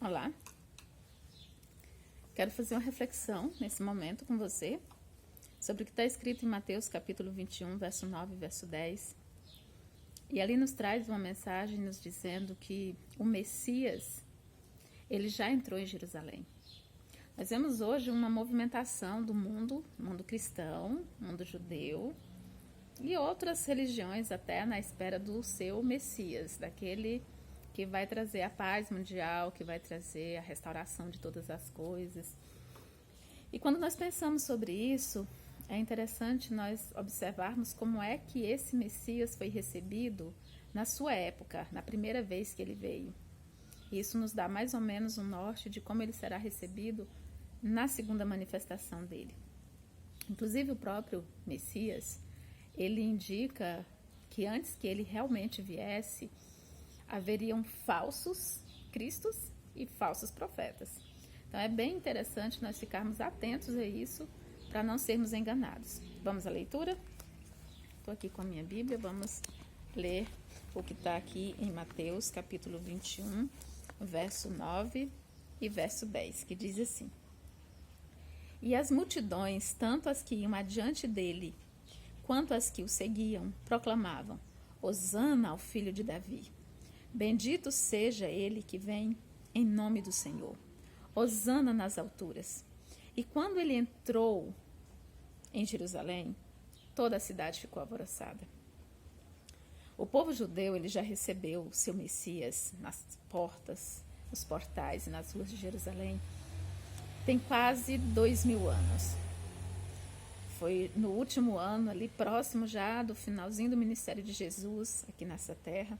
Olá, quero fazer uma reflexão nesse momento com você sobre o que está escrito em Mateus capítulo 21, verso 9 e verso 10. E ali nos traz uma mensagem nos dizendo que o Messias, ele já entrou em Jerusalém. Nós vemos hoje uma movimentação do mundo cristão, mundo judeu e outras religiões até na espera do seu Messias, daquele que vai trazer a paz mundial, que vai trazer a restauração de todas as coisas. E quando nós pensamos sobre isso, é interessante nós observarmos como é que esse Messias foi recebido na sua época, na primeira vez que ele veio. E isso nos dá mais ou menos um norte de como ele será recebido na segunda manifestação dele. Inclusive o próprio Messias, ele indica que antes que ele realmente viesse, haveriam falsos cristos e falsos profetas. Então é bem interessante nós ficarmos atentos a isso para não sermos enganados. Vamos à leitura? Estou aqui com a minha Bíblia, vamos ler o que está aqui em Mateus capítulo 21, verso 9 e verso 10, que diz assim: E as multidões, tanto as que iam adiante dele, quanto as que o seguiam, proclamavam: Hosana ao filho de Davi. Bendito seja ele que vem em nome do Senhor. Hosana nas alturas. E quando ele entrou em Jerusalém, toda a cidade ficou alvoroçada. O povo judeu, ele já recebeu o seu Messias nas portas, nos portais e nas ruas de Jerusalém. Tem quase 2000 anos. Foi no último ano, ali próximo já do finalzinho do ministério de Jesus aqui nessa terra.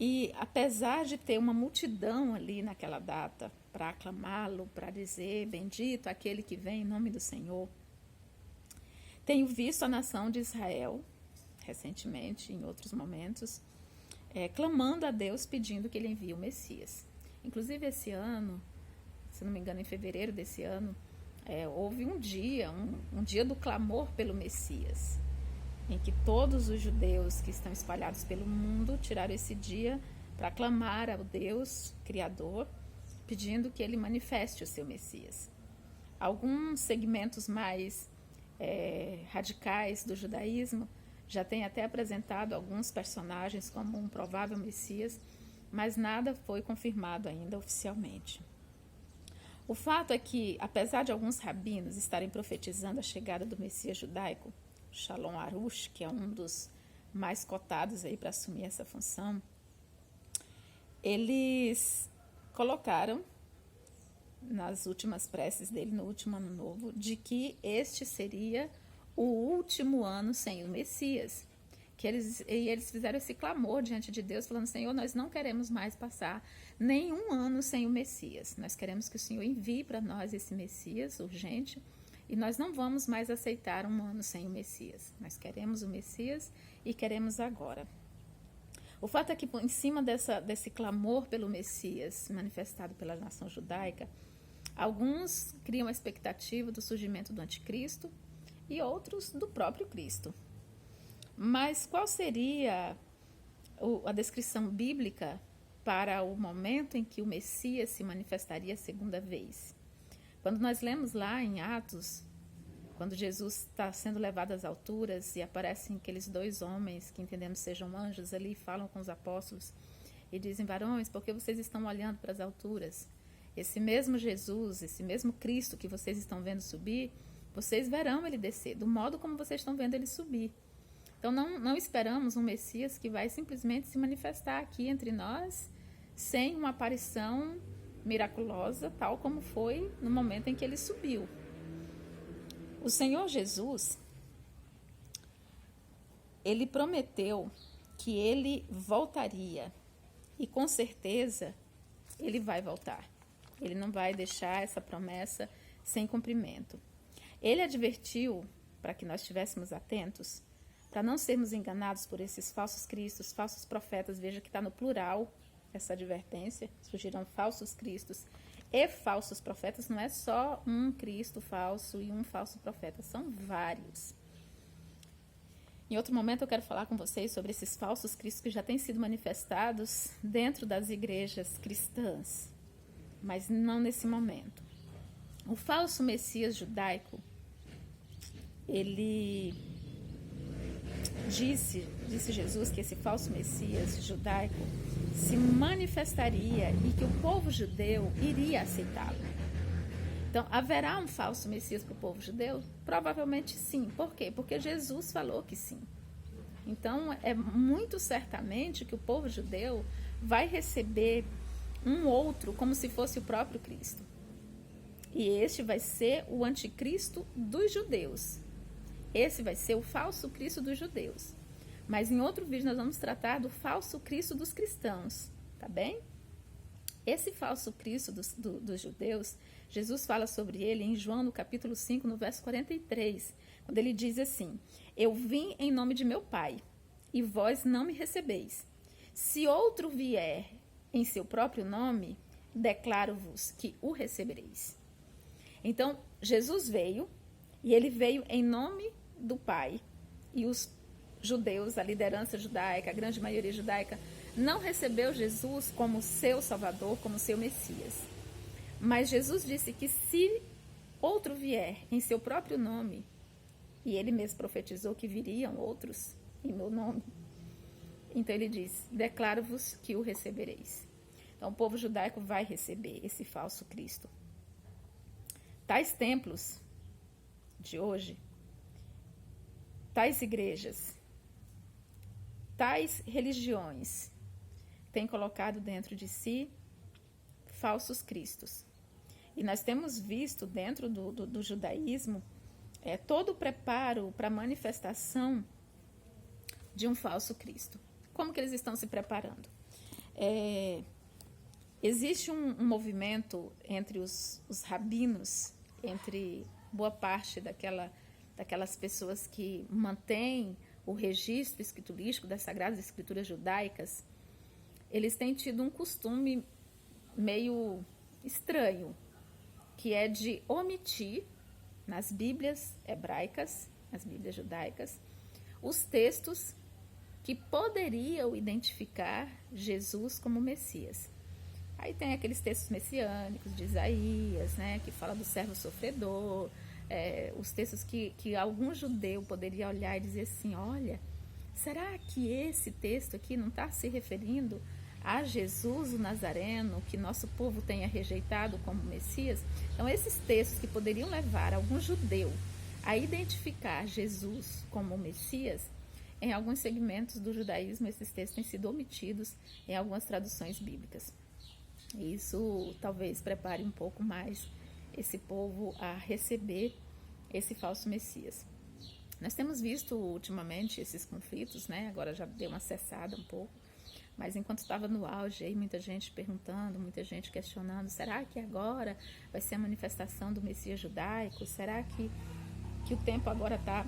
E apesar de ter uma multidão ali naquela data para aclamá-lo, para dizer bendito aquele que vem em nome do Senhor, tenho visto a nação de Israel, recentemente, em outros momentos, clamando a Deus pedindo que ele envie o Messias. Inclusive esse ano, se não me engano em fevereiro desse ano, houve um dia do clamor pelo Messias, em que todos os judeus que estão espalhados pelo mundo tiraram esse dia para clamar ao Deus Criador, pedindo que ele manifeste o seu Messias. Alguns segmentos mais radicais do judaísmo já têm até apresentado alguns personagens como um provável Messias, mas nada foi confirmado ainda oficialmente. O fato é que, apesar de alguns rabinos estarem profetizando a chegada do Messias judaico, Shalom Arush, que é um dos mais cotados aí para assumir essa função, eles colocaram nas últimas preces dele, no último ano novo, de que este seria o último ano sem o Messias. Eles fizeram esse clamor diante de Deus, falando: Senhor, nós não queremos mais passar nenhum ano sem o Messias. Nós queremos que o Senhor envie para nós esse Messias urgente, e nós não vamos mais aceitar um ano sem o Messias. Nós queremos o Messias e queremos agora. O fato é que, em cima desse clamor pelo Messias manifestado pela nação judaica, alguns criam a expectativa do surgimento do anticristo e outros do próprio Cristo. Mas qual seria a descrição bíblica para o momento em que o Messias se manifestaria a segunda vez? Quando nós lemos lá em Atos, quando Jesus está sendo levado às alturas e aparecem aqueles dois homens que entendemos sejam anjos ali, falam com os apóstolos e dizem: varões, por que vocês estão olhando para as alturas? Esse mesmo Jesus, esse mesmo Cristo que vocês estão vendo subir, vocês verão ele descer, do modo como vocês estão vendo ele subir. Então não esperamos um Messias que vai simplesmente se manifestar aqui entre nós sem uma aparição miraculosa, tal como foi no momento em que ele subiu. O Senhor Jesus, ele prometeu que ele voltaria, e com certeza ele vai voltar. Ele não vai deixar essa promessa sem cumprimento. Ele advertiu para que nós estivéssemos atentos, para não sermos enganados por esses falsos cristos, falsos profetas. Veja que está no plural essa advertência: surgirão falsos cristos e falsos profetas. Não é só um Cristo falso e um falso profeta, são vários. Em outro momento eu quero falar com vocês sobre esses falsos cristos que já têm sido manifestados dentro das igrejas cristãs. mas não nesse momento. O falso Messias judaico, ele disse Jesus que esse falso Messias judaico se manifestaria e que o povo judeu iria aceitá-lo. Então, haverá um falso Messias para o povo judeu? Provavelmente sim. Por quê? Porque Jesus falou que sim. Então, é muito certamente que o povo judeu vai receber um outro como se fosse o próprio Cristo. E este vai ser o anticristo dos judeus. Esse vai ser o falso Cristo dos judeus. Mas em outro vídeo nós vamos tratar do falso Cristo dos cristãos, tá bem? Esse falso Cristo dos judeus, Jesus fala sobre ele em João, no capítulo 5, no verso 43, quando ele diz assim: eu vim em nome de meu Pai, e vós não me recebeis. Se outro vier em seu próprio nome, declaro-vos que o recebereis. Então, Jesus veio, e ele veio em nome do Pai, e os judeus, a liderança judaica, a grande maioria judaica, não recebeu Jesus como seu Salvador, como seu Messias. Mas Jesus disse que se outro vier em seu próprio nome, e ele mesmo profetizou que viriam outros em meu nome, então ele diz: declaro-vos que o recebereis. Então o povo judaico vai receber esse falso Cristo. Tais templos de hoje, tais igrejas, tais religiões têm colocado dentro de si falsos cristos. E nós temos visto dentro do judaísmo todo o preparo para a manifestação de um falso Cristo. Como que eles estão se preparando? Existe um movimento entre os rabinos, entre boa parte daquelas pessoas que mantêm o registro escriturístico das Sagradas Escrituras judaicas. Eles têm tido um costume meio estranho, que é de omitir nas Bíblias hebraicas, nas Bíblias judaicas, os textos que poderiam identificar Jesus como Messias. Aí tem aqueles textos messiânicos de Isaías, né, que fala do servo sofredor, os textos que algum judeu poderia olhar e dizer assim: olha, será que esse texto aqui não está se referindo a Jesus o Nazareno, que nosso povo tenha rejeitado como Messias? Então, esses textos que poderiam levar algum judeu a identificar Jesus como Messias, em alguns segmentos do judaísmo, esses textos têm sido omitidos em algumas traduções bíblicas. Isso talvez prepare um pouco mais esse povo a receber esse falso Messias. Nós temos visto ultimamente esses conflitos, né? Agora já deu uma cessada um pouco, mas enquanto estava no auge, aí muita gente perguntando, muita gente questionando: será que agora vai ser a manifestação do Messias judaico? Será que o tempo agora está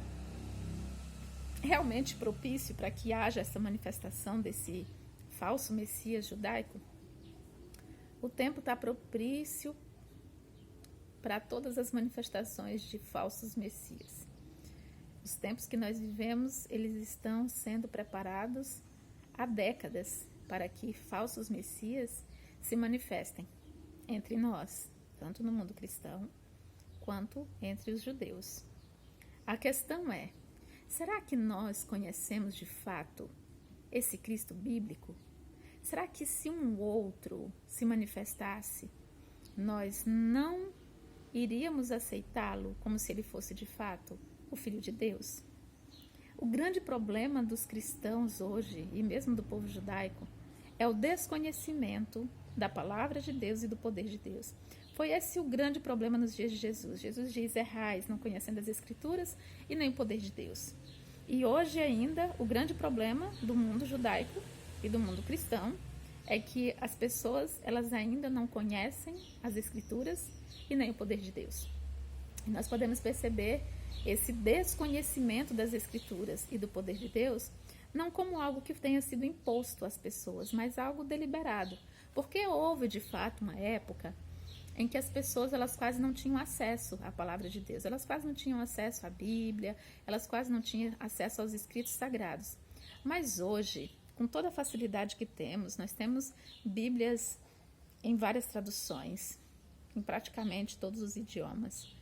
realmente propício para que haja essa manifestação desse falso Messias judaico? O tempo está propício para todas as manifestações de falsos messias. Os tempos que nós vivemos, eles estão sendo preparados há décadas para que falsos messias se manifestem entre nós, tanto no mundo cristão quanto entre os judeus. A questão é: será que nós conhecemos de fato esse Cristo bíblico? Será que se um outro se manifestasse, nós não iríamos aceitá-lo como se ele fosse de fato o Filho de Deus? O grande problema dos cristãos hoje, e mesmo do povo judaico, é o desconhecimento da palavra de Deus e do poder de Deus. Foi esse o grande problema nos dias de Jesus. Jesus diz: errais, não conhecendo as Escrituras e nem o poder de Deus. E hoje ainda, o grande problema do mundo judaico e do mundo cristão é que as pessoas, elas ainda não conhecem as Escrituras e nem o poder de Deus. E nós podemos perceber esse desconhecimento das Escrituras e do poder de Deus não como algo que tenha sido imposto às pessoas, mas algo deliberado. Porque houve, de fato, uma época em que as pessoas, elas quase não tinham acesso à palavra de Deus, elas quase não tinham acesso à Bíblia, elas quase não tinham acesso aos escritos sagrados. Mas hoje, com toda a facilidade que temos, nós temos Bíblias em várias traduções, em praticamente todos os idiomas,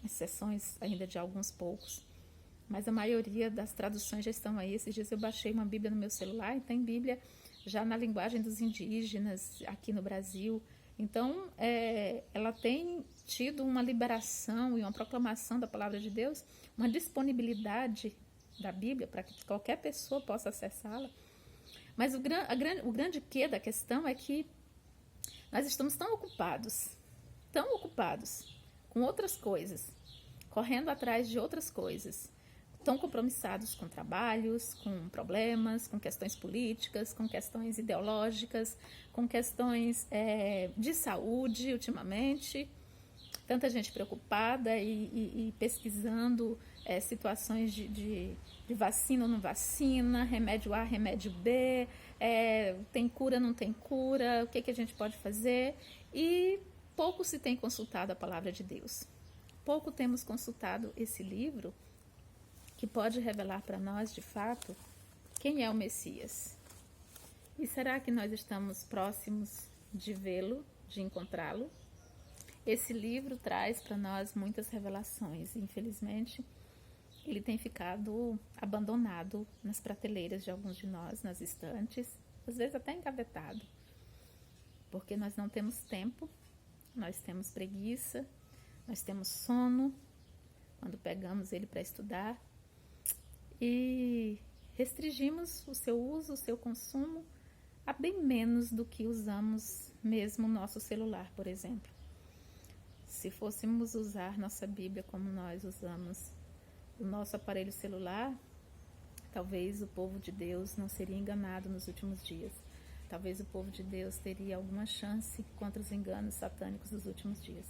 exceções ainda de alguns poucos, mas a maioria das traduções já estão aí. Esses dias eu baixei uma Bíblia no meu celular e tem Bíblia já na linguagem dos indígenas aqui no Brasil. Então, ela tem tido uma liberação e uma proclamação da palavra de Deus, uma disponibilidade da Bíblia para que qualquer pessoa possa acessá-la. Mas o grande quê da questão é que nós estamos tão ocupados com outras coisas, correndo atrás de outras coisas, tão compromissados com trabalhos, com problemas, com questões políticas, com questões ideológicas, com questões de saúde ultimamente. Tanta gente preocupada e pesquisando situações de vacina ou não vacina, remédio A, remédio B, tem cura, não tem cura, o que a gente pode fazer? E pouco se tem consultado a palavra de Deus. Pouco temos consultado esse livro que pode revelar para nós, de fato, quem é o Messias. E será que nós estamos próximos de vê-lo, de encontrá-lo? Esse livro traz para nós muitas revelações. Infelizmente, ele tem ficado abandonado nas prateleiras de alguns de nós, nas estantes, às vezes até engavetado, porque nós não temos tempo, nós temos preguiça, nós temos sono quando pegamos ele para estudar e restringimos o seu uso, o seu consumo a bem menos do que usamos mesmo o nosso celular, por exemplo. Se fôssemos usar nossa Bíblia como nós usamos o nosso aparelho celular, talvez o povo de Deus não seria enganado nos últimos dias. Talvez o povo de Deus teria alguma chance contra os enganos satânicos dos últimos dias.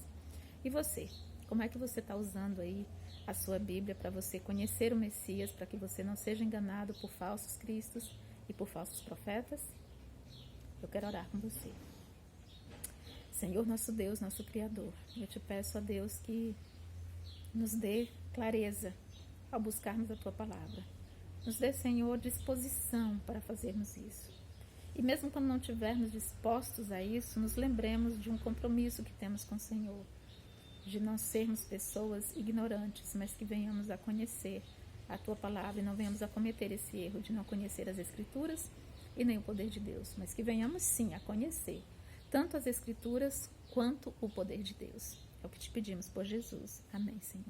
E você? Como é que você está usando aí a sua Bíblia para você conhecer o Messias, para que você não seja enganado por falsos cristos e por falsos profetas? Eu quero orar com você. Senhor, nosso Deus, nosso Criador, eu te peço a Deus que nos dê clareza ao buscarmos a Tua Palavra. Nos dê, Senhor, disposição para fazermos isso. E mesmo quando não estivermos dispostos a isso, nos lembremos de um compromisso que temos com o Senhor, de não sermos pessoas ignorantes, mas que venhamos a conhecer a Tua Palavra e não venhamos a cometer esse erro de não conhecer as Escrituras e nem o poder de Deus, mas que venhamos sim a conhecer tanto as Escrituras quanto o poder de Deus. É o que te pedimos por Jesus. Amém, Senhor.